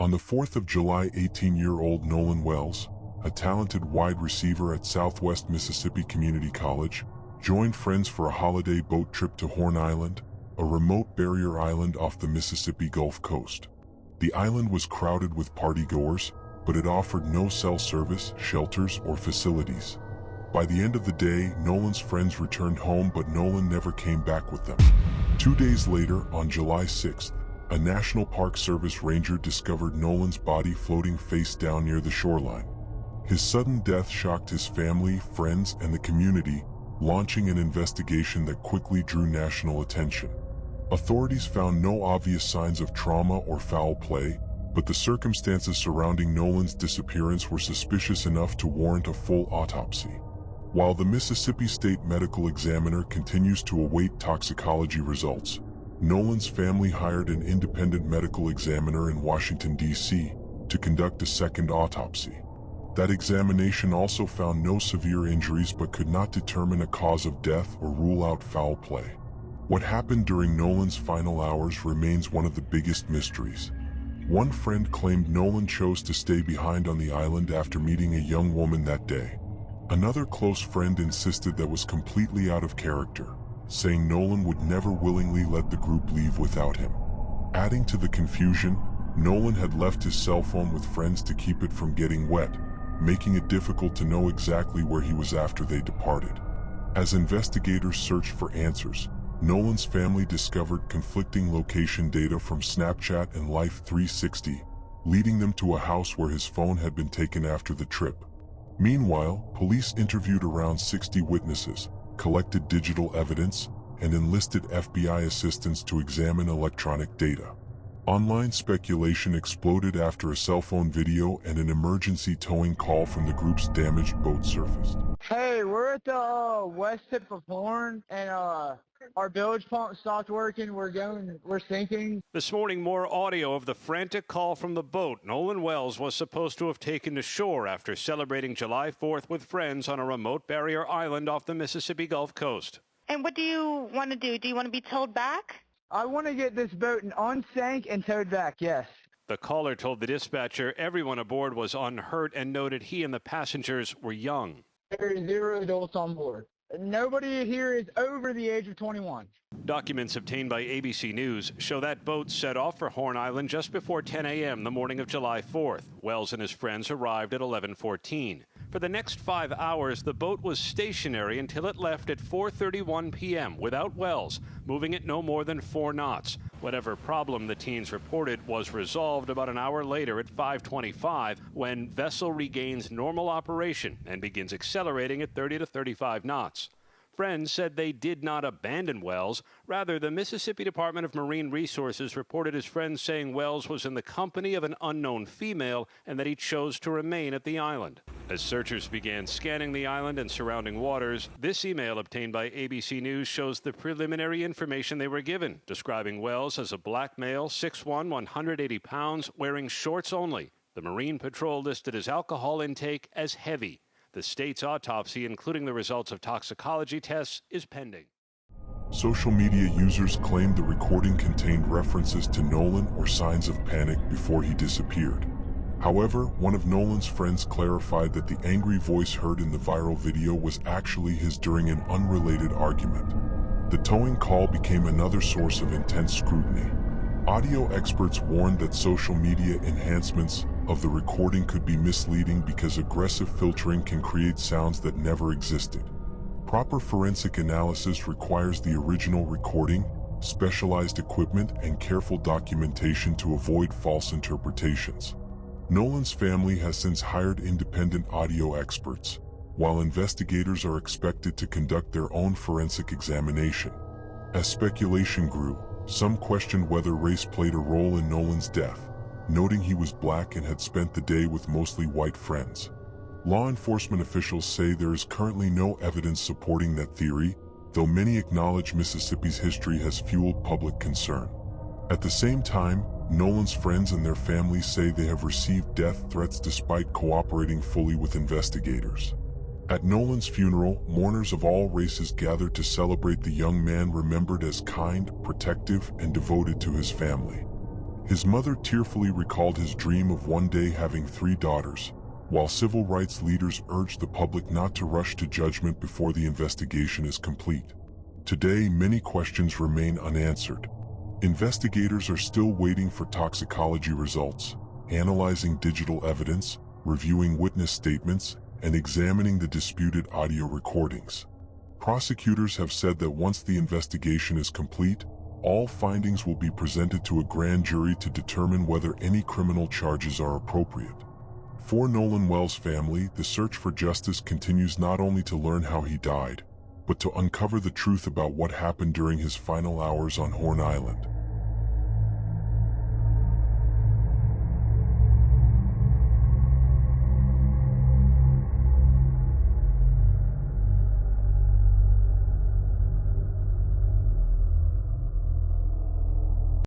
On the 4th of July, 18-year-old Nolan Wells, a talented wide receiver at Southwest Mississippi Community College, joined friends for a holiday boat trip to Horn Island, a remote barrier island off the Mississippi Gulf Coast. The island was crowded with partygoers, but it offered no cell service, shelters, or facilities. By the end of the day, Nolan's friends returned home, but Nolan never came back with them. 2 days later, on July 6th, a National Park Service ranger discovered Nolan's body floating face down near the shoreline. His sudden death shocked his family, friends, and the community, launching an investigation that quickly drew national attention. Authorities found no obvious signs of trauma or foul play, but the circumstances surrounding Nolan's disappearance were suspicious enough to warrant a full autopsy. While the Mississippi State Medical Examiner continues to await toxicology results, Nolan's family hired an independent medical examiner in Washington, D.C., to conduct a second autopsy. That examination also found no severe injuries but could not determine a cause of death or rule out foul play. What happened during Nolan's final hours remains one of the biggest mysteries. One friend claimed Nolan chose to stay behind on the island after meeting a young woman that day. Another close friend insisted that was completely out of character, saying Nolan would never willingly let the group leave without him. Adding to the confusion, Nolan had left his cell phone with friends to keep it from getting wet, making it difficult to know exactly where he was after they departed. As investigators searched for answers, Nolan's family discovered conflicting location data from Snapchat and Life 360, leading them to a house where his phone had been taken after the trip. Meanwhile, police interviewed around 60 witnesses, collected digital evidence, and enlisted FBI assistance to examine electronic data. Online speculation exploded after a cell phone video and an emergency towing call from the group's damaged boat surfaced. Hey, we're at the west tip of Horn, and our bilge pump stopped working. We're sinking. This morning, more audio of the frantic call from the boat Nolan Wells was supposed to have taken to shore after celebrating July 4th with friends on a remote barrier island off the Mississippi Gulf Coast. And what do you want to do? Do you want to be towed back? I want to get this boat unsank and towed back, yes. The caller told the dispatcher everyone aboard was unhurt and noted he and the passengers were young. There are 0 adults on board. Nobody here is over the age of 21. Documents obtained by ABC News show that boat set off for Horn Island just before 10 a.m. the morning of July 4th. Wells and his friends arrived at 11:14. For the next 5 hours, the boat was stationary until it left at 4:31 p.m. without Wells, moving at no more than 4 knots. Whatever problem the teens reported was resolved about an hour later at 5:25 when vessel regains normal operation and begins accelerating at 30 to 35 knots. Friends said they did not abandon Wells. Rather, the Mississippi Department of Marine Resources reported his friends saying Wells was in the company of an unknown female and that he chose to remain at the island. As searchers began scanning the island and surrounding waters, this email obtained by ABC News shows the preliminary information they were given, describing Wells as a black male, 6'1", 180 pounds, wearing shorts only. The Marine Patrol listed his alcohol intake as heavy. The state's autopsy, including the results of toxicology tests, is pending. Social media users claimed the recording contained references to Nolan or signs of panic before he disappeared. However, one of Nolan's friends clarified that the angry voice heard in the viral video was actually his during an unrelated argument. The towing call became another source of intense scrutiny. Audio experts warned that social media enhancements of the recording could be misleading because aggressive filtering can create sounds that never existed. Proper forensic analysis requires the original recording, specialized equipment, and careful documentation to avoid false interpretations. Nolan's family has since hired independent audio experts, while investigators are expected to conduct their own forensic examination. As speculation grew, some questioned whether race played a role in Nolan's death, noting he was black and had spent the day with mostly white friends. Law enforcement officials say there is currently no evidence supporting that theory, though many acknowledge Mississippi's history has fueled public concern. At the same time, Nolan's friends and their families say they have received death threats despite cooperating fully with investigators. At Nolan's funeral, mourners of all races gathered to celebrate the young man remembered as kind, protective, and devoted to his family. His mother tearfully recalled his dream of one day having 3 daughters, while civil rights leaders urged the public not to rush to judgment before the investigation is complete. Today, many questions remain unanswered. Investigators are still waiting for toxicology results, analyzing digital evidence, reviewing witness statements, and examining the disputed audio recordings. Prosecutors have said that once the investigation is complete, all findings will be presented to a grand jury to determine whether any criminal charges are appropriate. For Nolan Wells' family, the search for justice continues not only to learn how he died, but to uncover the truth about what happened during his final hours on Horn Island.